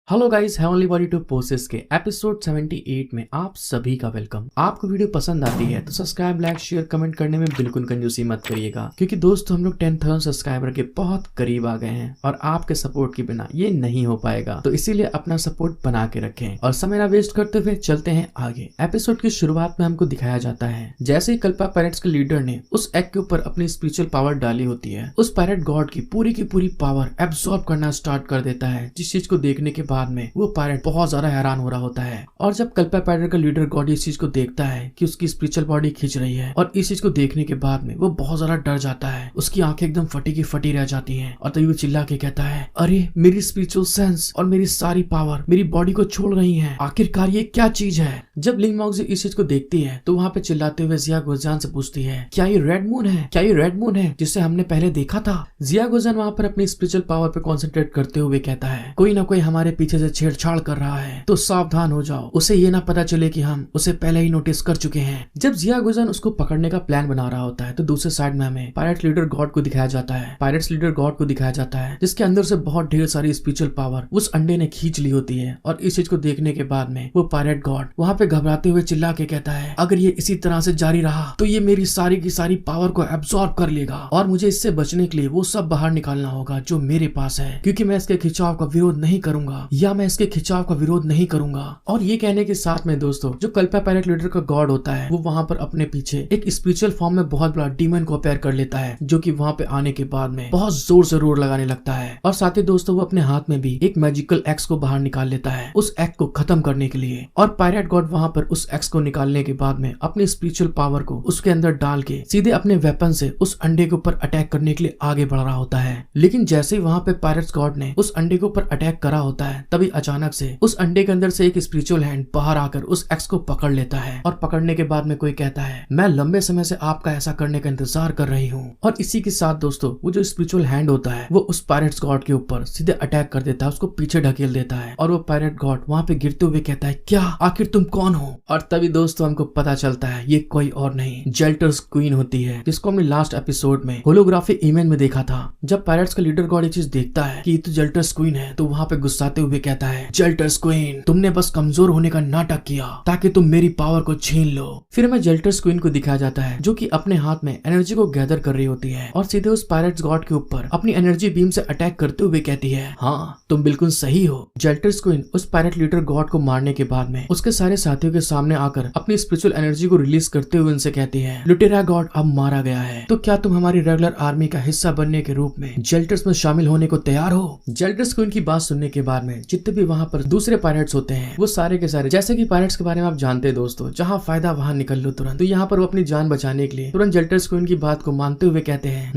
Hello guys, heavenly body to possess के episode 78 में आप सभी का वेलकम। आपको वीडियो पसंद आती है तो सब्सक्राइब, लाइक, शेयर, कमेंट करने में बिल्कुल कंजूसी मत करिएगा, क्योंकि दोस्तों हम लोग 10,000 सब्सक्राइबर के बहुत करीब आ गए हैं और आपके सपोर्ट के बिना ये नहीं हो पाएगा। तो इसीलिए अपना सपोर्ट बना के रखें और समय ना वेस्ट करते हुए चलते हैं आगे। एपिसोड की शुरुआत में हमको दिखाया जाता है जैसे ही कल्पा पायरेट्स के लीडर ने उस एग के ऊपर अपनी स्पिरिचुअल पावर डाली होती है, उस पायरेट गॉड की पूरी पावर एब्सॉर्ब करना स्टार्ट कर देता है, जिस चीज को देखने के बाद में वो पायरेट बहुत ज्यादा हैरान हो रहा होता है। और जब कल्पा पायरेट का लीडर गॉड इस चीज को देखता है कि उसकी स्पिरिचुअल बॉडी खींच रही है, और इस चीज को देखने के बाद में वो बहुत ज्यादा डर जाता है। उसकी आंखें एकदम फटी की फटी रह जाती हैं और तभी वो चिल्ला के कहता है, अरे मेरी स्पिरिचुअल सेंस और मेरी सारी पावर मेरी बॉडी को छोड़ रही है, आखिरकार ये क्या चीज है। जब लिंग मॉक्सी इस चीज को देखती है तो वहाँ पे चिल्लाते हुए जिया गोजान से पूछती है, क्या ये रेड मून है? क्या ये रेड मून है जिसे हमने पहले देखा था? जिया गोजान वहाँ पर अपनी स्पिरिचुअल पावर पे कॉन्सेंट्रेट करते हुए कहता है, कोई ना कोई हमारे पीछे से छेड़छाड़ कर रहा है, तो सावधान हो जाओ, उसे ये ना पता चले कि हम उसे पहले ही नोटिस कर चुके हैं। जब जिया गोजान उसको पकड़ने का प्लान बना रहा होता है तो दूसरे साइड में हमें पायरेट लीडर गॉड को दिखाया जाता है। पायरेट्स लीडर गॉड को दिखाया जाता है जिसके अंदर से बहुत ढेर सारी स्पिरिचुअल पावर उस अंडे ने खींच ली होती है। और इस चीज को देखने के बाद में वो पायरेट गॉड वहाँ पे घबराते हुए चिल्ला के कहता है, अगर ये इसी तरह से जारी रहा तो ये मेरी सारी की सारी पावर को एब्सॉर्ब कर लेगा और मुझे इससे बचने के लिए वो सब बाहर निकालना होगा जो मेरे पास है, क्योंकि मैं इसके खिंचाव का विरोध नहीं करूंगा या मैं इसके खिंचाव का विरोध नहीं करूंगा। और ये कहने के साथ में दोस्तों जो कल्पा पायरेट लीडर का गॉड होता है वो वहाँ पर अपने पीछे एक स्पिरिचुअल फॉर्म में बहुत बड़ा डीमन को अपेयर कर लेता है, जो कि वहाँ पे आने के बाद में बहुत जोर से रोर लगाने लगता है। और साथ ही दोस्तों वो अपने हाथ में भी एक मैजिकल एक्स को बाहर निकाल लेता है उस एक्स को खत्म करने के लिए। और पायरेट गॉड वहाँ पर उस एक्स को निकालने के बाद में अपनी स्पिरिचुअल पावर को उसके अंदर डाल के सीधे अपने वेपन से उस अंडे के ऊपर अटैक करने के लिए आगे बढ़ रहा होता है। लेकिन जैसे ही वहाँ पे पायरेट्स गॉड ने उस अंडे के ऊपर अटैक करा होता है, तभी अचानक से उस अंडे के अंदर से एक स्पिरिचुअल हैंड बाहर आकर उस एक्स को पकड़ लेता है। और पकड़ने के बाद में कोई कहता है, मैं लंबे समय से आपका ऐसा करने का इंतजार कर रही हूँ। और इसी के साथ दोस्तों वो जो स्पिरिचुअल हैंड होता है वो उस पायरेट्स गॉड के ऊपर सीधे अटैक कर देता है, उसको पीछे ढकेल देता है। और वो पायरेट गॉड वहाँ पे गिरते हुए कहता है, क्या आखिर तुम कौन हो? और तभी दोस्तों हमको पता चलता है ये कोई और नहीं जेल्टर्स क्वीन होती है, जिसको हमने लास्ट एपिसोड में होलोग्राफी इमेज में देखा था। जब पायरेट्स का लीडर गॉड ये चीज देखता है कि ये तो जेल्टर्स क्वीन है, तो वहाँ पे गुस्साते हुए कहता है, जेल्टर्स क्वीन तुमने बस कमजोर होने का नाटक किया ताकि तुम मेरी पावर को छीन लो। फिर हमें जेल्टर्स क्वीन को दिखाया जाता है जो कि अपने हाथ में एनर्जी को गैदर कर रही होती है और सीधे उस पायरेट्स गॉड के ऊपर अपनी एनर्जी बीम से अटैक करते हुए कहती है, हाँ तुम बिल्कुल सही हो। जेल्टर्स क्वीन उस पायरेट लीडर गॉड को मारने के बाद में उसके सारे साथियों के सामने आकर अपनी स्पिरिचुअल एनर्जी को रिलीज करते हुए उनसे कहती है, लुटेरा गॉड अब मारा गया है, तो क्या तुम हमारी रेगुलर आर्मी का हिस्सा बनने के रूप में जेल्टर्स में शामिल होने को तैयार हो? जेल्टर्स क्वीन की बात सुनने के बाद में जितने भी वहाँ पर दूसरे पायरेट्स होते हैं वो सारे के सारे, जैसे कि पायरेट्स के बारे में आप जानते हैं दोस्तों, जहाँ फायदा वहाँ निकल लो तुरंत, तो यहाँ पर वो अपनी जान बचाने के लिए तुरंत जेल्टर्स क्वीन की बात को मानते हुए कहते हैं,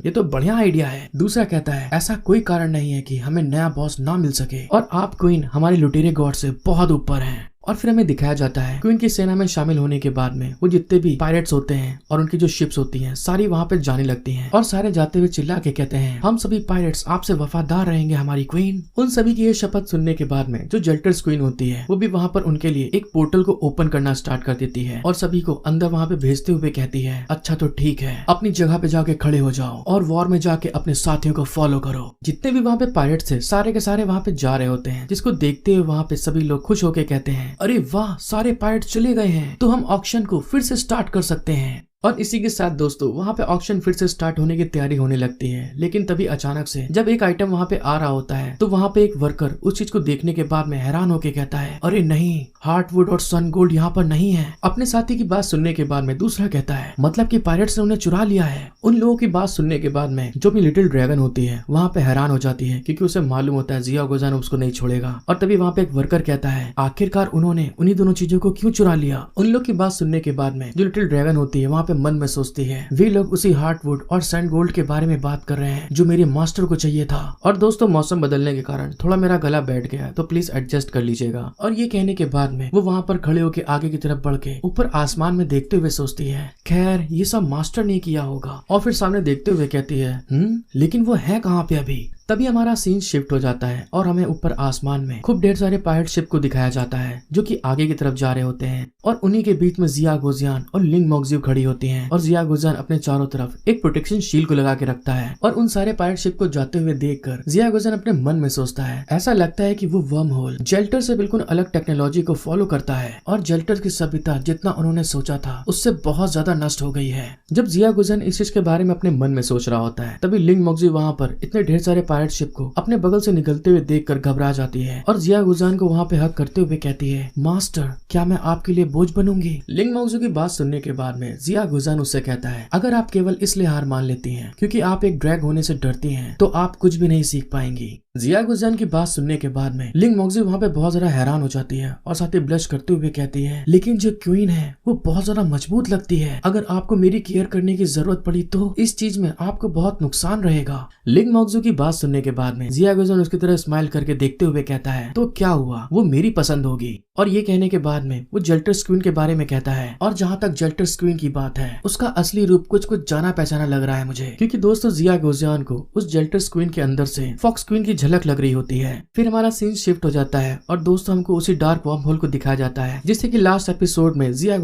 ये तो बढ़िया आइडिया है। दूसरा कहता है, ऐसा कोई कारण नहीं है कि हमें नया बॉस ना मिल सके और आप क्वीन हमारे लुटेरे गॉड से बहुत ऊपर हैं। और फिर हमें दिखाया जाता है क्वीन की सेना में शामिल होने के बाद में वो जितने भी पायरेट्स होते हैं और उनकी जो शिप्स होती हैं सारी वहाँ पे जाने लगती हैं और सारे जाते हुए चिल्ला के कहते हैं, हम सभी पायरेट्स आपसे वफादार रहेंगे हमारी क्वीन। उन सभी की ये शपथ सुनने के बाद में जो जेल्टर्स क्वीन होती है वो भी वहाँ पर उनके लिए एक पोर्टल को ओपन करना स्टार्ट कर देती है और सभी को अंदर वहाँ पे भेजते हुए कहती है, अच्छा तो ठीक है, अपनी जगह पे जाके खड़े हो जाओ और वॉर में जाके अपने साथियों को फॉलो करो। जितने भी वहाँ पे पायरेट्स थे सारे के सारे वहाँ पे जा रहे होते हैं, जिसको देखते हुए वहाँ पे सभी लोग खुश होके कहते हैं, अरे वाह सारे पायरेट्स चले गए हैं, तो हम ऑक्शन को फिर से स्टार्ट कर सकते हैं। और इसी के साथ दोस्तों वहाँ पे ऑक्शन फिर से स्टार्ट होने की तैयारी होने लगती है। लेकिन तभी अचानक से जब एक आइटम वहाँ पे आ रहा होता है तो वहाँ पे एक वर्कर उस चीज को देखने के बाद में हैरान होके कहता है, अरे नहीं, हार्टवुड और सन गोल्ड यहाँ पर नहीं है। अपने साथी की बात सुनने के बाद में दूसरा कहता है, मतलब कि पायरेट्स ने उन्हें चुरा लिया है। उन लोगों की बात सुनने के बाद में जो भी लिटिल ड्रैगन होती है वहाँ पे हैरान हो जाती है, क्योंकि उसे मालूम होता है जिया गोजान उसको नहीं छोड़ेगा। और तभी वहाँ पे एक वर्कर कहता है, आखिरकार उन्होंने उन्हीं दोनों चीजों को क्यों चुरा लिया? उन लोग की बात सुनने के बाद में जो लिटिल ड्रैगन होती है वहाँ पे मन में सोचती है, वे लोग उसी हार्टवुड और सैंड गोल्ड के बारे में बात कर रहे हैं जो मेरे मास्टर को चाहिए था। और दोस्तों मौसम बदलने के कारण थोड़ा मेरा गला बैठ गया है, तो प्लीज एडजस्ट कर लीजिएगा। और ये कहने के बाद में वो वहाँ पर खड़े होकर आगे की तरफ बढ़ के ऊपर आसमान में देखते हुए सोचती है, खैर ये सब मास्टर ने किया होगा। और फिर सामने देखते हुए कहती है, लेकिन वो है कहाँ पे अभी? तभी हमारा सीन शिफ्ट हो जाता है और हमें ऊपर आसमान में खूब ढेर सारे पायरेट शिप को दिखाया जाता है जो कि आगे की तरफ जा रहे होते हैं और उन्हीं के बीच में जिया गोजियान और लिंग मोक्जिव खड़ी होती हैं और जिया गोजियान अपने चारों तरफ एक प्रोटेक्शन शील्ड को लगा के रखता है और उन सारे पायरेट शिप को जाते हुए देखकर जिया गोजियान अपने मन में सोचता है, ऐसा लगता है कि वो वर्म होल जेल्टर से बिल्कुल अलग टेक्नोलॉजी को फॉलो करता है और जेल्टर की सभ्यता जितना उन्होंने सोचा था उससे बहुत ज्यादा नष्ट हो गई है। जब जिया गोजियान इस चीज के बारे में अपने मन में सोच रहा होता है तभी लिंग मोक्जिव वहाँ पर इतने ढेर सारे पायरेट शिप को अपने बगल से निकलते हुए देखकर घबरा जाती है और जिया गोजियान को वहाँ पे हक करते हुए कहती है, मास्टर क्या मैं आपके लिए बोझ बनूंगी। लिंग मोक्जिव की बात सुनने के बाद में जिया गोजियान उससे कहता है, अगर आप केवल इसलिए हार मान लेती हैं क्योंकि आप एक ड्रैग होने से डरती हैं तो आप कुछ भी नहीं सीख पाएंगी। जिया गोजियान की बात सुनने के बाद में लिंग मोक्जिव वहाँ पे बहुत ज्यादा हैरान हो जाती है और साथ ही ब्लश करते हुए कहती है, लेकिन जो क्वीन है वो बहुत ज्यादा मजबूत लगती है, अगर आपको मेरी केयर करने की जरूरत पड़ी तो इस चीज में आपको बहुत नुकसान रहेगा। लिंग मोक्जिव की बात सुनने के बाद में जिया गोजियान उसकी तरह स्माइल करके देखते हुए कहता है, तो क्या हुआ, वो मेरी पसंद होगी। और ये कहने के बाद में वो जेल्टर्स क्वीन के बारे में कहता है और जहाँ तक जेल्टर्स क्वीन की बात है उसका असली रूप कुछ जाना पहचाना लग रहा है मुझे, क्योंकि दोस्तों जिया गोजियान को उस जेल्टर्स क्वीन के अंदर से फॉक्स क्वीन की झलक लग रही होती है। फिर हमारा सीन शिफ्ट हो जाता है और दोस्तों हमको उसी डार्क वर्म होल को दिखाया जाता है जिससे कि लास्ट एपिसोड में जिया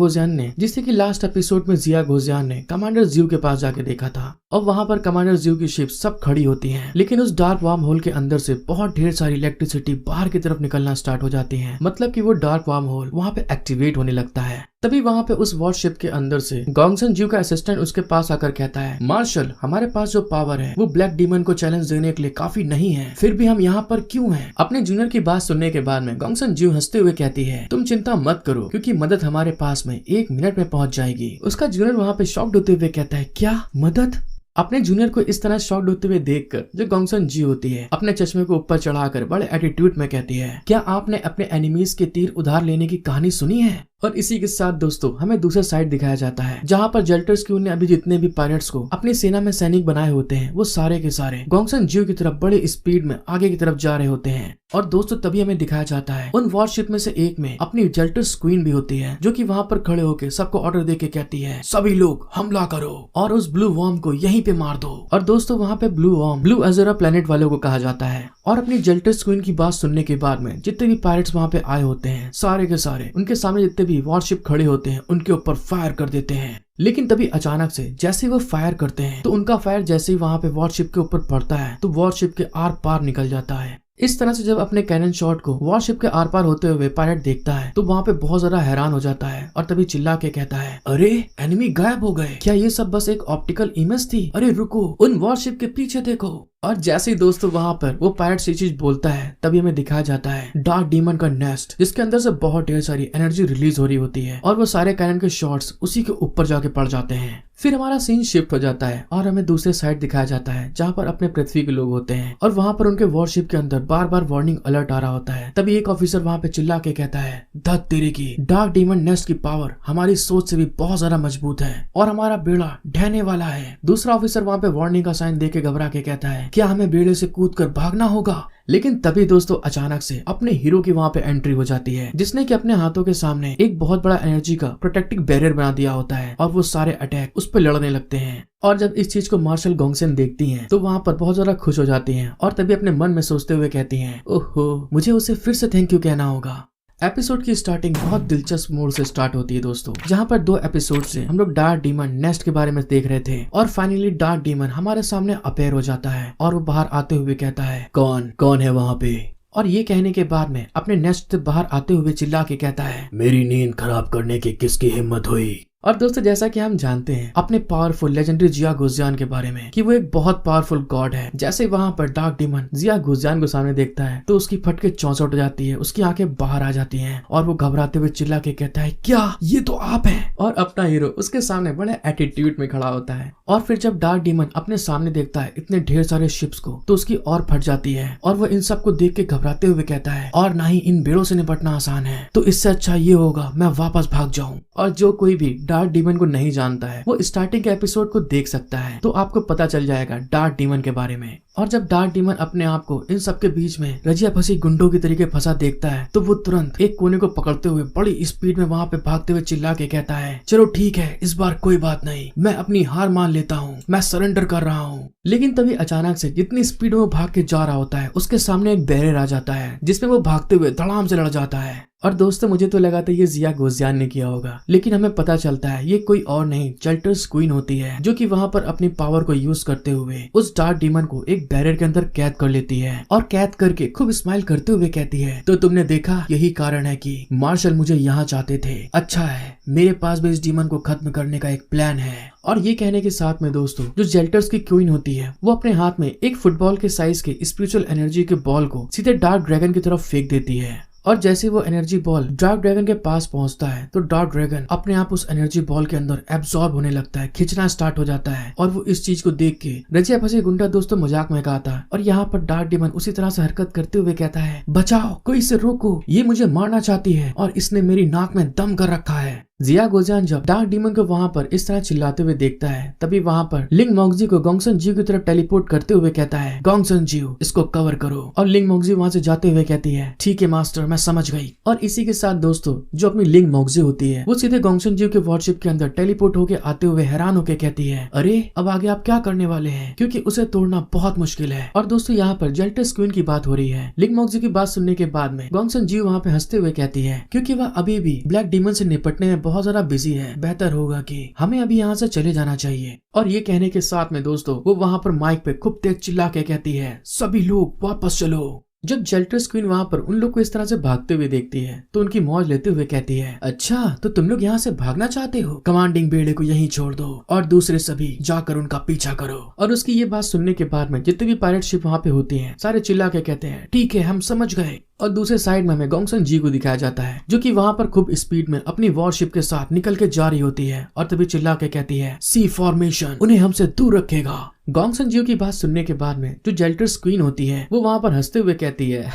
गोजियान ने कमांडर जियो के पास जाके देखा था और वहाँ पर कमांडर जियो की शिप सब खड़ी होती है, लेकिन उस डार्क वर्म होल के अंदर से बहुत ढेर सारी इलेक्ट्रिसिटी बाहर की तरफ निकलना स्टार्ट हो जाती है, मतलब कि वो डार्क वर्म होल वहाँ पे एक्टिवेट होने लगता है। तभी वहाँ पे उस वॉरशिप के अंदर से गोंगसन जियो का असिस्टेंट उसके पास आकर कहता है, मार्शल हमारे पास जो पावर है वो ब्लैक डीमन को चैलेंज देने के लिए काफी नहीं है, फिर भी हम यहाँ पर क्यों हैं? अपने जूनियर की बात सुनने के बाद में गोंगसन जियो हंसते हुए कहती है, तुम चिंता मत करो क्योंकि मदद हमारे पास में 1 मिनट में पहुँच जाएगी। उसका जूनियर वहाँ पे शॉक्ड होते हुए कहता है, क्या मदद? अपने जूनियर को इस तरह शॉक्ड होते हुए देखकर जो गोंगसन जी होती है अपने चश्मे को ऊपर चढ़ाकर बड़े एटीट्यूड में कहती है, क्या आपने अपने एनिमीज के तीर उधार लेने की कहानी सुनी है? और इसी के साथ दोस्तों हमें दूसरा साइड दिखाया जाता है जहाँ पर जेल्टर्स क्वीन ने अभी जितने भी पायरेट्स को अपनी सेना में सैनिक बनाए होते हैं वो सारे के सारे गोंगसन जियो की तरफ बड़े स्पीड में आगे की तरफ जा रहे होते हैं। और दोस्तों तभी हमें दिखाया जाता है उन वॉरशिप में से एक में अपनी जेल्टर्स क्वीन भी होती है जो कि वहाँ पर खड़े होकर सबको ऑर्डर देके कहती है, सभी लोग हमला करो और उस ब्लू वॉर्म को यहीं पे मार दो। और दोस्तों वहाँ पे ब्लू वॉर्म ब्लू अज़ोरा प्लेनेट वालों को कहा जाता है। और अपनी जेल्टर्स क्वीन की बात सुनने के बाद में जितने भी पायरेट्स वहाँ पे आए होते हैं सारे के सारे उनके सामने जितने भी वॉरशिप खड़े होते हैं उनके ऊपर फायर कर देते हैं। लेकिन तभी अचानक से जैसे वो फायर करते हैं तो उनका फायर जैसे ही वहाँ पे वॉरशिप के ऊपर पड़ता है तो वॉरशिप के आर पार निकल जाता है। इस तरह से जब अपने कैनन शॉट को वॉरशिप के आर पार होते हुए पायलट देखता है तो वहाँ पे बहुत ज्यादा हैरान हो जाता है और तभी चिल्ला के कहता है, अरे एनिमी गायब हो गए, क्या ये सब बस एक ऑप्टिकल इमेज थी? अरे रुको, उन वॉरशिप के पीछे देखो। और जैसे ही दोस्तों वहाँ पर वो पायलट से चीज बोलता है तभी हमें दिखाया जाता है डार्क डीमन का नेस्ट जिसके अंदर से बहुत ढेर सारी एनर्जी रिलीज हो रही होती है और वो सारे कैनन के शॉट्स उसी के ऊपर जाके पड़ जाते हैं। फिर हमारा सीन शिफ्ट हो जाता है और हमें दूसरे साइड दिखाया जाता है जहाँ पर अपने पृथ्वी के लोग होते हैं और वहाँ पर उनके वॉरशिप के अंदर बार बार वार्निंग अलर्ट आ रहा होता है। तभी एक ऑफिसर वहाँ पे चिल्ला के कहता है, धत तेरे की, डार्क डीमन नेस्ट की पावर हमारी सोच से भी बहुत ज्यादा मजबूत है और हमारा बेड़ा ढहने वाला है। दूसरा ऑफिसर वहाँ पे वार्निंग का साइन दे के घबरा के कहता है, क्या हमें बेड़े से कूद कर भागना होगा? लेकिन तभी दोस्तों अचानक से अपने हीरो की वहाँ पे एंट्री हो जाती है जिसने कि अपने हाथों के सामने एक बहुत बड़ा एनर्जी का प्रोटेक्टिव बैरियर बना दिया होता है और वो सारे अटैक उस पर लड़ने लगते हैं। और जब इस चीज को मार्शल गोंगसन देखती हैं तो वहाँ पर बहुत ज्यादा खुश हो जाती हैं और तभी अपने मन में सोचते हुए कहती हैं, ओहो मुझे उसे फिर से थैंक यू कहना होगा। एपिसोड की स्टार्टिंग बहुत दिलचस्प मोड से स्टार्ट होती है दोस्तों, जहाँ पर 2 एपिसोड से हम लोग डार्क डीमन नेस्ट के बारे में देख रहे थे और फाइनली डार्क डीमन हमारे सामने अपेयर हो जाता है और वो बाहर आते हुए कहता है, कौन है वहाँ पे? और ये कहने के बाद में अपने नेस्ट से बाहर आते हुए चिल्ला के कहता है, मेरी नींद खराब करने की किसकी हिम्मत हुई? और दोस्तों जैसा कि हम जानते हैं अपने पावरफुल लेजेंडरी जिया गोजियान के बारे में कि वो एक बहुत पावरफुल गॉड है। जैसे वहाँ पर डार्क डीमन जिया गोजियान को सामने देखता है तो उसकी फटके चौंसठ हो जाती है, उसकी आंखें बाहर आ जाती हैं और वो घबराते हुए चिल्ला के कहता है, क्या ये तो आप हैं? और अपना हीरो उसके सामने बड़े एटीट्यूड में खड़ा होता है। और फिर जब डार्क डीमन अपने सामने देखता है इतने ढेर सारे शिप्स को तो उसकी और फट जाती है और वो इन सबको देख के घबराते हुए कहता है, और ना ही इन बेड़ों से निपटना आसान है, तो इससे अच्छा ये होगा मैं वापस भाग जाऊं। और जो कोई भी डार्क डीमन को नहीं जानता है वो स्टार्टिंग के एपिसोड को देख सकता है, तो आपको पता चल जाएगा डार्क डीमन के बारे में। और जब डार्क डीमन अपने आप को इन सबके बीच में रजिया फंसी गुंडों की तरीके फंसा देखता है तो वो तुरंत एक कोने को पकड़ते हुए बड़ी स्पीड में वहाँ पे भागते हुए चिल्ला के कहता है, चलो ठीक है, इस बार कोई बात नहीं, मैं अपनी हार मान लेता हूँ, मैं सरेंडर कर रहा हूँ। लेकिन तभी अचानक से जितनी स्पीड में वो भाग के जा रहा होता है उसके सामने एक बैरियर आ जाता है जिसमें वो भागते हुए धड़ाम से लड़ जाता है। और दोस्तों मुझे तो लगा था ये जिया गोजियान ने किया होगा, लेकिन हमें पता चलता है ये कोई और नहीं जेल्टर्स क्वीन होती है, जो कि वहाँ पर अपनी पावर को यूज करते हुए उस डार्क डीमन को एक बैरियर के अंदर कैद कर लेती है और कैद करके खूब स्माइल करते हुए कहती है, तो तुमने देखा, यही कारण है कि मार्शल मुझे यहाँ चाहते थे। अच्छा है, मेरे पास भी इस डीमन को खत्म करने का एक प्लान है। और ये कहने के साथ में दोस्तों जो जेल्टर्स की क्वीन होती है वो अपने हाथ में एक फुटबॉल के साइज के स्पिरिचुअल एनर्जी के बॉल को सीधे डार्क ड्रैगन की तरफ फेंक देती है। और जैसे वो एनर्जी बॉल डार्क ड्रैगन के पास पहुंचता है तो डार्क ड्रैगन अपने आप उस एनर्जी बॉल के अंदर एब्सॉर्ब होने लगता है, खिंचना स्टार्ट हो जाता है। और वो इस चीज को देख के रजिया फंसी गुंडा दोस्तों मजाक में कहता है। और यहाँ पर डार्क डीमन उसी तरह से हरकत करते हुए कहता है, बचाओ, कोई इसे रोको, ये मुझे मारना चाहती है और इसने मेरी नाक में दम कर रखा है। जिया गोजियान जब डार्क डीमन को वहाँ पर इस तरह चिल्लाते हुए देखता है तभी वहाँ पर लिंग मोक्जी को गोंगसन जियो की तरफ टेलीपोर्ट करते हुए कहता है, गोंगसन जियो, इसको कवर करो। और लिंग मोक्जी वहाँ से जाते हुए कहती है, ठीक है मास्टर, मैं समझ गई। और इसी के साथ दोस्तों जो अपनी लिंग मोक्जी होती है वो सीधे गोंगसन जियो के वॉरशिप के अंदर टेलीपोर्ट होके आते हुए हैरान होके कहती है, अरे अब आगे आप क्या करने वाले हैं, क्योंकि उसे तोड़ना बहुत मुश्किल है। और दोस्तों यहाँ पर जेल्टर्स क्वीन की बात हो रही है। लिंग मोक्जी की बात सुनने के बाद में गोंगसन जियो वहाँ पे हंसते हुए कहती है, क्योंकि वह अभी भी ब्लैक डीमन से निपटने में बहुत ज्यादा बिजी है, बेहतर होगा कि हमें अभी यहाँ से चले जाना चाहिए। और ये कहने के साथ में दोस्तों वो वहाँ पर माइक पे खूब तेज चिल्ला के कहती है, सभी लोग वापस चलो। जब जेल्टर्स क्वीन वहाँ पर उन लोग को इस तरह से भागते हुए देखती है तो उनकी मौज लेते हुए कहती है, अच्छा तो तुम लोग यहाँ से भागना चाहते हो, कमांडिंग बेड़े को यहीं छोड़ दो और दूसरे सभी जाकर उनका पीछा करो। और उसकी ये बात सुनने के बाद में जितने भी पायरेट शिप वहाँ पे होती हैं सारे चिल्ला के कहते हैं, ठीक है, हम समझ गए। और दूसरे साइड में हमें गोंगसन जी को दिखाया जाता है जो कि वहाँ पर खूब स्पीड में अपनी वॉरशिप के साथ निकल के जा रही होती है और तभी चिल्ला के कहती है, सी फॉर्मेशन उन्हें हमसे दूर रखेगा। गोंगसन जियो की बात सुनने के बाद में जो जेल्टर्स क्वीन होती है वो वहाँ पर हंसते हुए कहती है,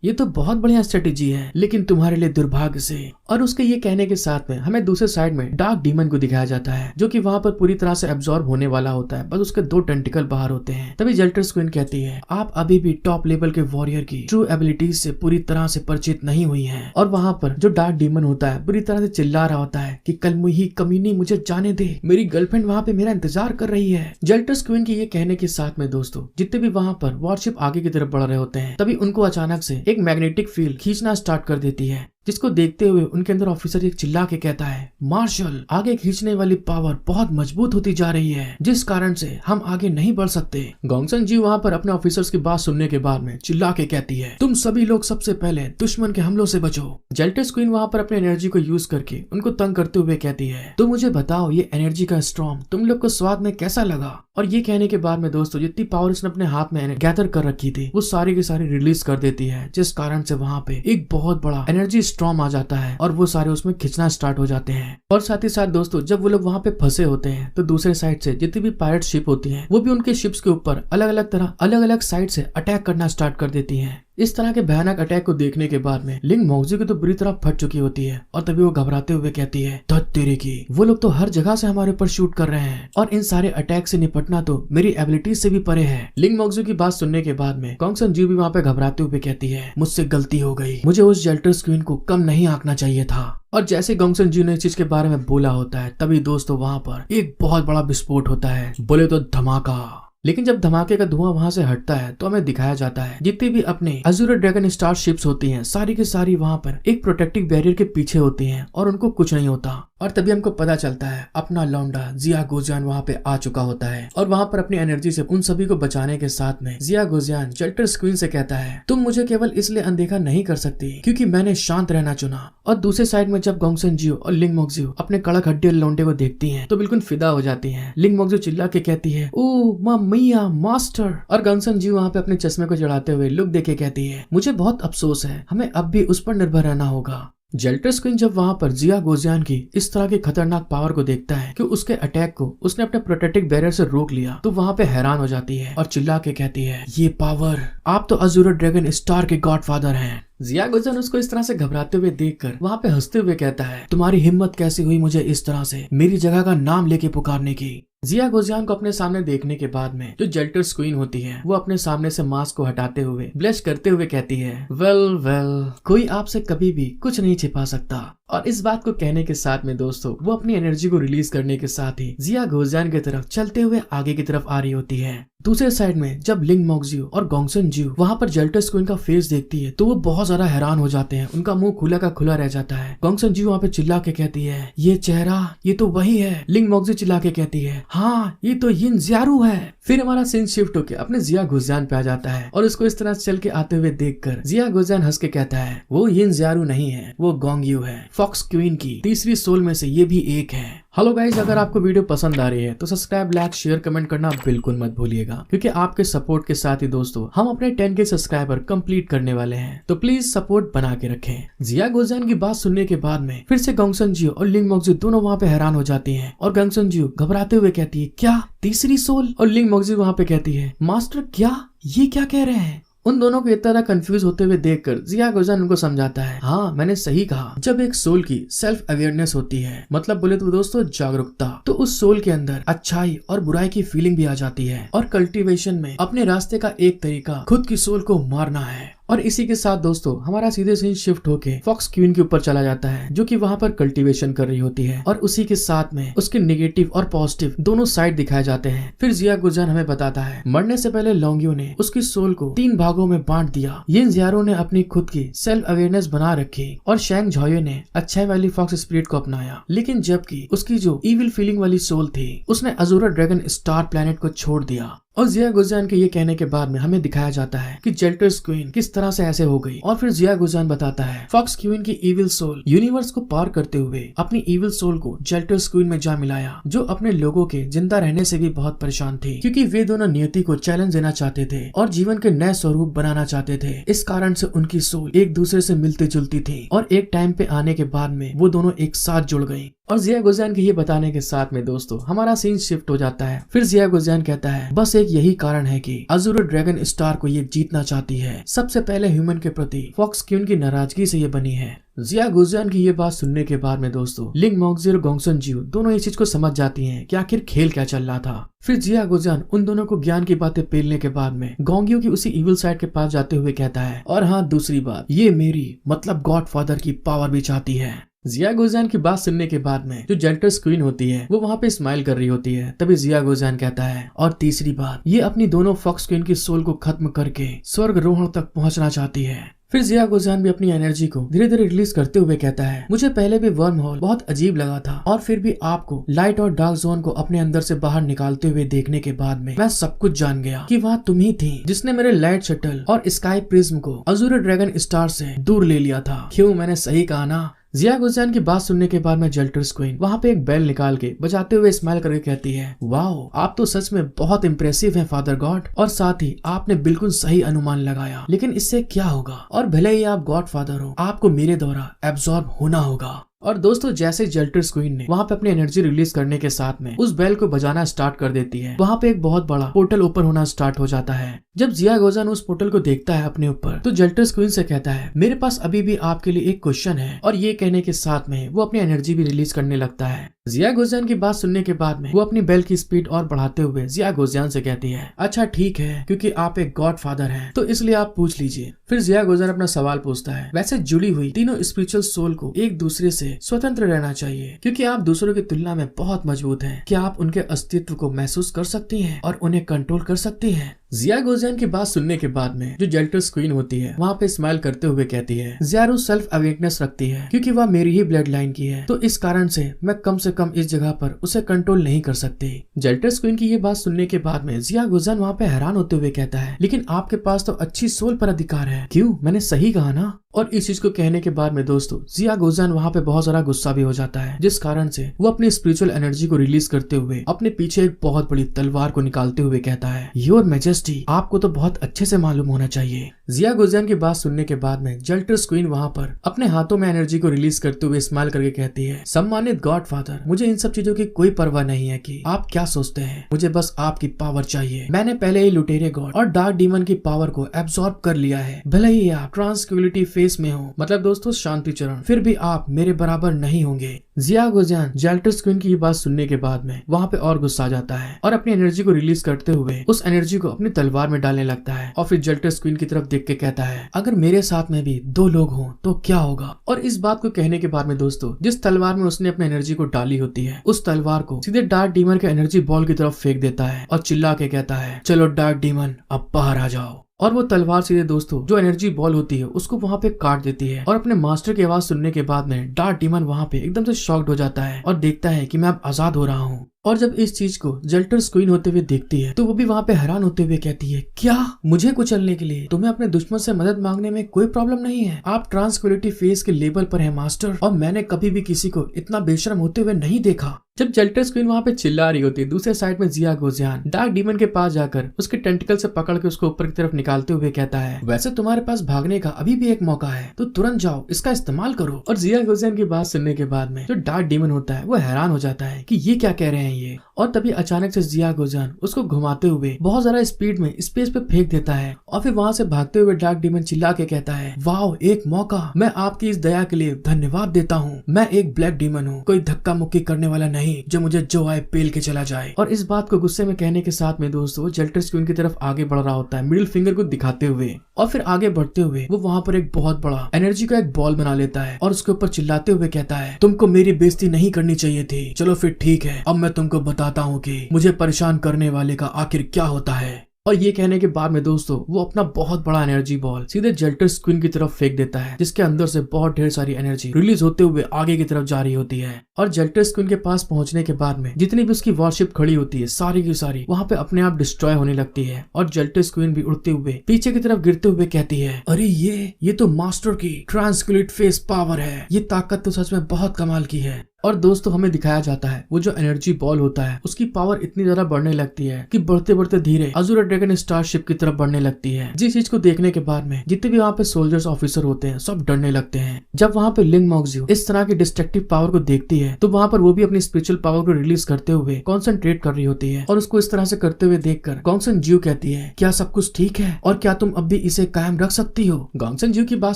ये तो बहुत बढ़िया स्ट्रेटेजी है, लेकिन तुम्हारे लिए दुर्भाग्य से। और उसके ये कहने के साथ में हमें दूसरे साइड में डार्क डीमन को दिखाया जाता है जो कि वहाँ पर पूरी तरह से एब्जॉर्ब होने वाला होता है, बस उसके 2 टेंटिकल बाहर होते हैं। तभी जेल्टर्स क्वीन कहती है, आप अभी भी टॉप लेवल के वॉरियर की ट्रू एबिलिटीज से पूरी तरह से परिचित नहीं हुई हैं। और वहाँ पर जो डार्क डीमन होता है पूरी तरह से चिल्ला रहा होता है कि कल मुही कमीनी मुझे जाने दे, मेरी गर्लफ्रेंड वहाँ पे मेरा इंतजार कर रही है। जेल्टर्स क्वीन के ये कहने के साथ में दोस्तों जितने भी वहाँ पर वॉरशिप आगे की तरफ बढ़ रहे होते हैं तभी उनको अचानक से एक मैग्नेटिक फील्ड खींचना स्टार्ट कर देती है, जिसको देखते हुए उनके अंदर ऑफिसर एक चिल्ला के कहता है, मार्शल आगे खींचने वाली पावर बहुत मजबूत होती जा रही है जिस कारण से हम आगे नहीं बढ़ सकते। गोंगसन जी वहाँ पर अपने ऑफिसर्स की बात सुनने के बाद में चिल्ला के कहती है, तुम सभी लोग सबसे पहले दुश्मन के हमलों से बचो। जेल्टर्स क्वीन वहाँ पर अपनी एनर्जी को यूज करके उनको तंग करते हुए कहती है, तो मुझे बताओ ये एनर्जी का स्टॉर्म तुम लोग को स्वाद में कैसा लगा। और ये कहने के बाद में दोस्तों जितनी पावर इसने अपने हाथ में गैदर कर रखी थी वो सारी की सारी रिलीज कर देती है, जिस कारण से वहाँ पे एक बहुत बड़ा एनर्जी स्टॉर्म आ जाता है और वो सारे उसमें खिंचना स्टार्ट हो जाते हैं। और साथ ही साथ दोस्तों जब वो लोग वहाँ पे फंसे होते हैं तो दूसरे साइड से जितनी भी पायरेट शिप होती हैं वो भी उनके शिप्स के ऊपर अलग अलग साइड से अटैक करना स्टार्ट कर देती हैं। इस तरह के भयानक अटैक को देखने के बाद में लिंग मोक्जी की तो बुरी तरह फट चुकी होती है और तभी वो घबराते हुए कहती है, धत तेरे की, वो लोग तो हर जगह से हमारे ऊपर शूट कर रहे हैं और इन सारे अटैक से निपटना तो मेरी एबिलिटीज से भी परे है। लिंग मोक्जी की बात सुनने के बाद में गोंगसन जी भी वहाँ पे घबराते हुए कहती है, मुझसे गलती हो गई, मुझे उस जेल्टर्स क्वीन को कम नहीं आंकना चाहिए था। और जैसे गोंगसन जी ने इस चीज के बारे में बोला होता है तभी दोस्तों वहाँ पर एक बहुत बड़ा विस्फोट होता है, बोले तो धमाका। लेकिन जब धमाके का धुआं वहां से हटता है तो हमें दिखाया जाता है जितनी भी अपने अज़ूर ड्रैगन स्टार शिप्स होती हैं सारी की सारी वहां पर एक प्रोटेक्टिव बैरियर के पीछे होती हैं और उनको कुछ नहीं होता। और तभी हमको पता चलता है अपना लौंडा जिया गोजियान वहाँ पे आ चुका होता है और वहाँ पर अपनी एनर्जी से उन सभी को बचाने के साथ में जिया गोजियान जेल्टर्स क्वीन से कहता है, तुम मुझे केवल इसलिए अनदेखा नहीं कर सकती क्योंकि मैंने शांत रहना चुना। और दूसरे साइड में जब गोंगसन जियो और लिंग मोक्जियो अपने कड़क हड्डी लौंडे को देखती हैं तो बिल्कुल फिदा हो जाती हैं। लिंग मोक्जियो चिल्ला के कहती है, ओ मम्मिया मास्टर। और गोंगसन जियो वहाँ पे अपने चश्मे को चढ़ाते हुए लुक देके कहती है, मुझे बहुत अफसोस है, हमें अब भी उस पर निर्भर रहना होगा। जेल्टर्स क्वीन जब वहाँ पर जिया गोजियान की इस तरह की खतरनाक पावर को देखता है कि उसके अटैक को उसने अपने प्रोटेक्टिव बैरियर से रोक लिया तो वहाँ पे हैरान हो जाती है और चिल्ला के कहती है, ये पावर, आप तो अज़ूर ड्रैगन स्टार के गॉडफादर हैं। जिया गुजन उसको इस तरह से घबराते हुए देखकर वहाँ पे हंसते हुए कहता है, तुम्हारी हिम्मत कैसे हुई मुझे इस तरह से मेरी जगह का नाम लेके पुकारने की। जिया गुजियान को अपने सामने देखने के बाद में जो जेल्टर्स क्वीन होती है वो अपने सामने से मास्क को हटाते हुए ब्लश करते हुए कहती है, वेल कोई आपसे कभी भी कुछ नहीं छिपा सकता। और इस बात को कहने के साथ में दोस्तों वो अपनी एनर्जी को रिलीज करने के साथ ही जिया गुजियान की तरफ चलते हुए आगे की तरफ आ रही होती है। दूसरे साइड में जब लिंग मोक्जियो और गोंगसन जियो वहाँ पर जेल्टर्स क्वीन का फेस देखती है तो वो बहुत ज्यादा हैरान हो जाते हैं, उनका मुंह खुला का खुला रह जाता है। गोंगसन जियो वहाँ पे चिल्ला के कहती है, ये चेहरा ये तो वही है। लिंग मोक्जियो चिल्ला के कहती है, हाँ ये तो यिन ज़्यारू है। फिर हमारा सीन शिफ्ट होकर अपने जिया गुजियान पे आ जाता है और उसको इस तरह से चल के आते हुए देखकर जिया गुजियान हंस के कहता है, वो यिन ज़्यारू नहीं है, वो गोंगयू है, फॉक्स क्वीन की तीसरी सोल में से ये भी एक है। हेलो गाइज, अगर आपको वीडियो पसंद आ रही है तो सब्सक्राइब, लाइक, शेयर, कमेंट करना बिल्कुल मत भूलिएगा, क्योंकि आपके सपोर्ट के साथ ही दोस्तों हम अपने 10K सब्सक्राइबर कंप्लीट करने वाले हैं, तो प्लीज सपोर्ट बना के रखें। जिया गुजियान की बात सुनने के बाद में फिर से गोंगसन जियो और लिंग मोक्जियो दोनों वहाँ पे हैरान हो जाती हैं और गोंगसन जियो घबराते हुए कहती है, क्या तीसरी सोल? और लिंग मोक्जियो वहाँ पे कहती है, मास्टर क्या ये क्या कह रहे हैं? उन दोनों को इतना कंफ्यूज होते हुए देखकर जिया गुजियान उनको समझाता है, हाँ मैंने सही कहा, जब एक सोल की सेल्फ अवेयरनेस होती है, मतलब बोले तो दोस्तों जागरूकता, तो उस सोल के अंदर अच्छाई और बुराई की फीलिंग भी आ जाती है। और कल्टीवेशन में अपने रास्ते का एक तरीका खुद की सोल को मारना है। और इसी के साथ दोस्तों हमारा सीधे सीन शिफ्ट होके फॉक्स क्वीन के ऊपर चला जाता है, जो कि वहाँ पर कल्टीवेशन कर रही होती है और उसी के साथ में उसके नेगेटिव और पॉजिटिव दोनों साइड दिखाए जाते हैं। फिर जिया गुजियान हमें बताता है, मरने से पहले लोंगियो ने उसकी सोल को 3 भागों में बांट दिया। यिन ज़्यारू ने अपनी खुद की सेल्फ अवेयरनेस बना रखी और शेंग झाओ ने अच्छाई वाली फॉक्स स्पिरिट को अपनाया, लेकिन जबकि उसकी जो इविल फीलिंग वाली सोल थी उसने अजूरा ड्रैगन स्टार प्लैनेट को छोड़ दिया। और जिया गुजियान के ये कहने के बाद में हमें दिखाया जाता है कि जेल्टर्स क्वीन किस तरह से ऐसे हो गई। और फिर जिया गुजियान बताता है, फॉक्स क्वीन की इविल सोल यूनिवर्स को पार करते हुए अपनी इविल सोल को जेल्टर्स क्वीन में जा मिलाया, जो अपने लोगों के जिंदा रहने से भी बहुत परेशान थी, क्योंकि वे दोनों नियति को चैलेंज देना चाहते थे और जीवन के नए स्वरूप बनाना चाहते थे। इस कारण से उनकी सोल एक दूसरे से मिलती जुलती थी और एक टाइम पे आने के बाद में वो दोनों एक साथ जुड़ गयी। और जिया गुजियान के ये बताने के साथ में दोस्तों हमारा सीन शिफ्ट हो जाता है। फिर जिया गुजियान कहता है, बस एक यही कारण है कि अजूरा ड्रैगन स्टार को ये जीतना चाहती है। सबसे पहले ह्यूमन के प्रति फॉक्स क्वीन की नाराजगी से ये बनी है। जिया गुजियान की ये बात सुनने के बाद में दोस्तों लिंग मोक्जियो और गोंगसन जियो दोनों इस चीज को समझ जाती हैं कि आखिर खेल क्या चल रहा था। फिर जिया गुजियान उन दोनों को ज्ञान की बातें पेलने के बाद में गोंगयू की उसी इविल साइड के पास जाते हुए कहता है, और हाँ दूसरी बात, ये मेरी मतलब गॉड फादर की पावर भी चाहती है। जिया गुजियान की बात सुनने के बाद में जो जेल्टर्स क्वीन होती है वो वहाँ पे स्माइल कर रही होती है। तभी जिया गुजियान कहता है, और तीसरी बात, ये अपनी दोनों फॉक्स क्वीन की सोल को खत्म करके स्वर्ग रोहण तक पहुँचना चाहती है। फिर जिया गुजियान भी अपनी एनर्जी को धीरे धीरे रिलीज करते हुए कहता है, मुझे पहले भी वर्म होल बहुत अजीब लगा था और फिर भी आपको लाइट और डार्क जोन को अपने अंदर से बाहर निकालते हुए देखने के बाद में मैं सब कुछ जान गया कि वहाँ तुम ही थी जिसने मेरे लाइट शटल और स्काई प्रिज्म को अजूरा ड्रैगन स्टार से दूर ले लिया था। क्यों, मैंने सही कहा ना? जिया गुजियान की बात सुनने के बाद में जेल्टर्स क्वीन वहाँ पे एक बेल निकाल के बजाते हुए स्माइल करके कहती है, वाओ आप तो सच में बहुत इम्प्रेसिव हैं फादर गॉड, और साथ ही आपने बिल्कुल सही अनुमान लगाया। लेकिन इससे क्या होगा? और भले ही आप गॉड फादर हो, आपको मेरे द्वारा एब्जॉर्ब होना होगा। और दोस्तों जैसे जेल्टर्स क्वीन ने वहाँ पे अपनी एनर्जी रिलीज करने के साथ में उस बेल को बजाना स्टार्ट कर देती है, वहाँ पे एक बहुत बड़ा पोर्टल ओपन होना स्टार्ट हो जाता है। जब जिया गुजियान उस पोर्टल को देखता है अपने ऊपर, तो जेल्टर्स क्वीन से कहता है, मेरे पास अभी भी आपके लिए एक क्वेश्चन है। और ये कहने के साथ में वो अपनी एनर्जी भी रिलीज करने लगता है। जिया गुजियान की बात सुनने के बाद में वो अपनी बेल की स्पीड और बढ़ाते हुए जिया गुजियान से कहती है, अच्छा ठीक है, क्योंकि आप एक गॉड फादर हैं तो इसलिए आप पूछ लीजिए। फिर जिया गुजियान अपना सवाल पूछता है, वैसे जुड़ी हुई तीनों स्पिरिचुअल सोल को एक दूसरे से स्वतंत्र रहना चाहिए, क्योंकि आप दूसरों की तुलना में बहुत मजबूत हैं। क्या आप उनके अस्तित्व को महसूस कर सकती हैं और उन्हें कंट्रोल कर सकती हैं? जिया गुजियान की बात सुनने के बाद में जो जेल्टर्स क्वीन होती है वहाँ पे स्माइल करते हुए कहती है, ज़्यारू सेल्फ अवेयरनेस रखती है, क्योंकि वह मेरी ही ब्लड लाइन की है, तो इस कारण से मैं कम से कम इस जगह पर उसे कंट्रोल नहीं कर सकती। जेल्टर्स क्वीन की ये बात सुनने के बाद में जिया गुजियान वहाँ पे हैरान होते हुए कहता है, लेकिन आपके पास तो अच्छी सोल पर अधिकार है। क्यों, मैंने सही कहा ना? और इस चीज को कहने के बाद में दोस्तों जिया गुजियान वहाँ पे बहुत सारा गुस्सा भी हो जाता है, जिस कारण से वो अपनी स्पिरिचुअल एनर्जी को रिलीज करते हुए अपने पीछे एक बहुत बड़ी तलवार को निकालते हुए कहता है, योर मैजेस्टी, आपको तो बहुत अच्छे से मालूम होना चाहिए। जिया गुजियान की बात सुनने के बाद में जेल्टर्स क्वीन वहाँ पर अपने हाथों में एनर्जी को रिलीज करते हुए स्माइल करके कहती है, सम्मानित गॉड फादर, मुझे इन सब चीजों की कोई परवाह नहीं है कि आप क्या सोचते हैं, मुझे बस आपकी पावर चाहिए। मैंने पहले ही लुटेरे गॉड और डार्क डीमन की पावर को एब्सॉर्ब कर लिया है। भले ही आप ट्रांसक्यूलिटी फेज फेस में हूँ, मतलब दोस्तों शांति चरण, फिर भी आप मेरे बराबर नहीं होंगे। जिया गोजियान जेल्टर्स क्वीन की ये बात सुनने के बाद में वहाँ पे और गुस्सा आ जाता है और अपनी एनर्जी को रिलीज करते हुए उस एनर्जी को अपनी तलवार में डालने लगता है और फिर जेल्टर्स क्वीन की तरफ देख के कहता है, अगर मेरे साथ में भी 2 लोग हों तो क्या होगा। और इस बात को कहने के बाद में दोस्तों जिस तलवार में उसने अपनी एनर्जी को डाली होती है उस तलवार को सीधे डार्क डीमन के एनर्जी बॉल की तरफ फेंक देता है और चिल्ला के कहता है, चलो डार्क डीमन अब बाहर आ जाओ। और वो तलवार सीधे दोस्तों जो एनर्जी बॉल होती है उसको वहाँ पे काट देती है और अपने मास्टर की आवाज सुनने के बाद में डार्क डीमन वहाँ पे एकदम से शॉक्ड हो जाता है और देखता है कि मैं अब आजाद हो रहा हूँ। और जब इस चीज को जेल्टर्स क्वीन होते हुए देखती है तो वो भी वहाँ पे हैरान होते हुए कहती है, क्या मुझे कुचलने के लिए तुम्हें अपने दुश्मन से मदद मांगने में कोई प्रॉब्लम नहीं है? आप ट्रांसक्विलिटी फेस के लेवल पर है मास्टर, और मैंने कभी भी किसी को इतना बेशर्म होते हुए नहीं देखा। जब जेल्टर्स क्वीन वहाँ पे चिल्ला रही होती है, दूसरे साइड में जिया गोजियान डार्क डीमन के पास जाकर उसके टेंटिकल से पकड़ के उसको ऊपर की तरफ निकालते हुए कहता है, वैसे तुम्हारे पास भागने का अभी भी एक मौका है, तो तुरंत जाओ, इसका इस्तेमाल करो। और जिया गोजियान की बात सुनने के बाद में जो डार्क डीमन होता है वो हैरान हो जाता है कि ये क्या कह रहे हैं ये। और तभी अचानक से जिया गोजियान उसको घुमाते हुए बहुत ज्यादा स्पीड में स्पेस पे फेंक देता है और फिर वहाँ से भागते हुए डार्क डीमन चिल्ला के कहता है, वाओ एक मौका, मैं आपकी इस दया के लिए धन्यवाद देता हूँ। मैं एक ब्लैक डीमन हूँ, कोई धक्का मुक्की करने वाला नहीं जो मुझे जो आए पेल के चला जाए। और इस बात को गुस्से में कहने के साथ में दोस्तों जेल्टर्स क्वीन की तरफ आगे बढ़ रहा होता है मिडिल फिंगर को दिखाते हुए, और फिर आगे बढ़ते हुए वो वहाँ पर एक बहुत बड़ा एनर्जी का एक बॉल बना लेता है और उसके ऊपर चिल्लाते हुए कहता है, तुमको मेरी बेइज्जती नहीं करनी चाहिए थी। चलो फिर ठीक है, अब मैं तुमको बताता हूँ कि मुझे परेशान करने वाले का आखिर क्या होता है। और ये कहने के बाद में दोस्तों वो अपना बहुत बड़ा एनर्जी बॉल सीधे जेल्टर्स क्वीन की तरफ फेंक देता है, जिसके अंदर से बहुत ढेर सारी एनर्जी रिलीज होते हुए आगे की तरफ जा रही होती है। और जेल्टर्स क्वीन के पास पहुंचने के बाद में जितनी भी उसकी वॉरशिप खड़ी होती है सारी की सारी वहाँ पे अपने आप डिस्ट्रॉय होने लगती है और जेल्टर्स क्वीन भी उड़ते हुए पीछे की तरफ गिरते हुए कहती है, अरे ये तो मास्टर की ट्रांसक्विलिट फेस पावर है, ये ताकत तो सच में बहुत कमाल की है। और दोस्तों हमें दिखाया जाता है वो जो एनर्जी बॉल होता है उसकी पावर इतनी ज्यादा बढ़ने लगती है कि बढ़ते बढ़ते धीरे अज़ूर ड्रैगन स्टार शिप की तरफ बढ़ने लगती है। जिस चीज को देखने के बाद में जितने भी वहाँ पे सोल्जर्स ऑफिसर होते हैं सब डरने लगते हैं। जब वहाँ पे लिंग मॉक्जियो इस तरह की डिस्ट्रक्टिव पावर को देखती है तो वहाँ पर वो भी अपनी स्पिरिचुअल पावर को रिलीज करते हुए कॉन्सेंट्रेट कर रही होती है और उसको इस तरह से करते हुए देखकर गॉन्गसन जियो कहती है, क्या सब कुछ ठीक है और क्या तुम अब भी इसे कायम रख सकती हो? गॉन्गसन जियो की बात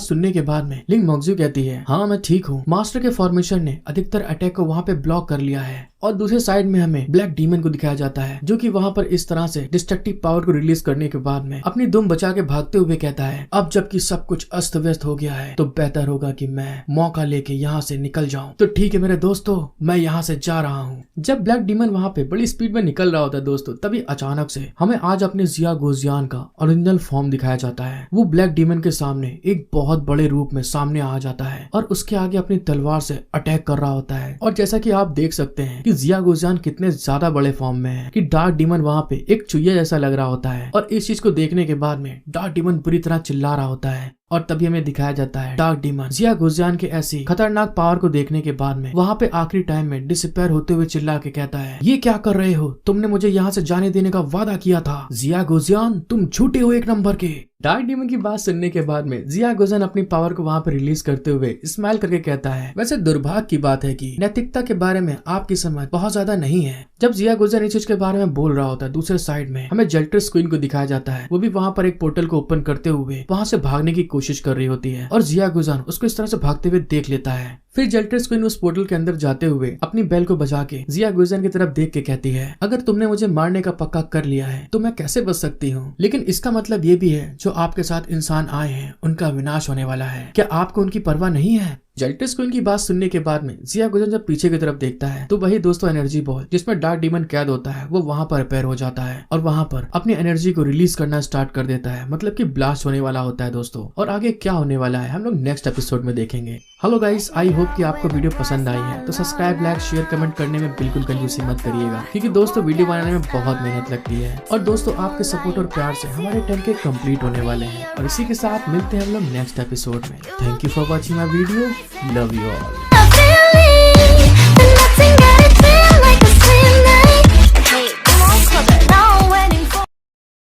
सुनने के बाद में लिंग मॉक्जियो कहती है, हाँ मैं ठीक हूँ। मास्टर के फॉर्मेशन ने अधिकतर अटैक को वहाँ पे ब्लॉक कर लिया है। और दूसरे साइड में हमें ब्लैक डीमन को दिखाया जाता है जो कि वहाँ पर इस तरह से डिस्ट्रक्टिव पावर को रिलीज करने के बाद में अपनी दुम बचा के भागते हुए कहता है, अब जबकि सब कुछ अस्त व्यस्त हो गया है तो बेहतर होगा कि मैं मौका लेके यहाँ से निकल जाऊं। तो ठीक है मेरे दोस्तों, मैं यहाँ से जा रहा हूँ। जब ब्लैक डीमन वहाँ पे बड़ी स्पीड में निकल रहा होता है दोस्तों, तभी अचानक से हमें आज अपने जिया गोजियान का ओरिजिनल फॉर्म दिखाया जाता है। वो ब्लैक डीमन के सामने एक बहुत बड़े रूप में सामने आ जाता है और उसके आगे अपनी तलवार से अटैक कर रहा होता है। और जैसा कि आप देख सकते हैं कि जिया गोजियान कितने ज्यादा बड़े फॉर्म में है कि डार्क डीमन वहाँ पे एक चुहिया जैसा लग रहा होता है। और इस चीज को देखने के बाद में डार्क डीमन बुरी तरह चिल्ला रहा होता है और तभी हमें दिखाया जाता है डार्क डीमन जिया गोजियान के ऐसी खतरनाक पावर को देखने के बाद में वहाँ पे आखिरी टाइम में डिसअपीयर होते हुए चिल्ला के कहता है, ये क्या कर रहे हो? तुमने मुझे यहाँ से जाने देने का वादा किया था। जिया गोजियान तुम झूठे हो एक नंबर के। डार्क डीमन की बात सुनने के बाद में जिया गोजियान अपनी पावर को वहाँ पे रिलीज करते हुए स्माइल करके कहता है, वैसे दुर्भाग्य की बात है कि नैतिकता के बारे में आपकी समझ बहुत ज्यादा नहीं है। जब जिया गोजियान इस चीज के बारे में बोल रहा होता है, दूसरे साइड में हमें जेल्टर्स क्वीन को दिखाया जाता है। वो भी वहाँ पर एक पोर्टल को ओपन करते हुए वहाँ से भागने की कोशिश कर रही होती है और जिया गोजियान उसको इस तरह से भागते हुए देख लेता है। फिर जेल्टर्स क्वीन उस पोर्टल के अंदर जाते हुए अपनी बेल को बजा के जिया गोजियान की तरफ देख के कहती है, अगर तुमने मुझे मारने का पक्का कर लिया है तो मैं कैसे बच सकती हूँ? लेकिन इसका मतलब ये भी है जो आपके साथ इंसान आए हैं उनका विनाश होने वाला है। क्या आपको उनकी परवाह नहीं है? जेल्टर्स क्वीन की बात सुनने के बाद में जिया गोजियान जब पीछे की तरफ देखता है तो वही दोस्तों एनर्जी बॉल जिसमें डार्क डीमन कैद होता है वो वहाँ पर रिपेयर हो जाता है और वहाँ पर अपनी एनर्जी को रिलीज करना स्टार्ट कर देता है, मतलब कि ब्लास्ट होने वाला होता है दोस्तों। और आगे क्या होने वाला है हम लोग नेक्स्ट एपिसोड में देखेंगे। हेलो गाइस, आई होप कि आपको वीडियो पसंद आई है, तो सब्सक्राइब, लाइक, शेयर, कमेंट करने में बिल्कुल कंजूसी मत करिएगा, क्योंकि दोस्तों वीडियो बनाने में बहुत मेहनत लगती है। और दोस्तों आपके सपोर्ट और प्यार से हमारे 10K कंप्लीट होने वाले हैं। और इसी के साथ मिलते हैं हम लोग नेक्स्ट एपिसोड में। Thank you for watching my video. Love you all.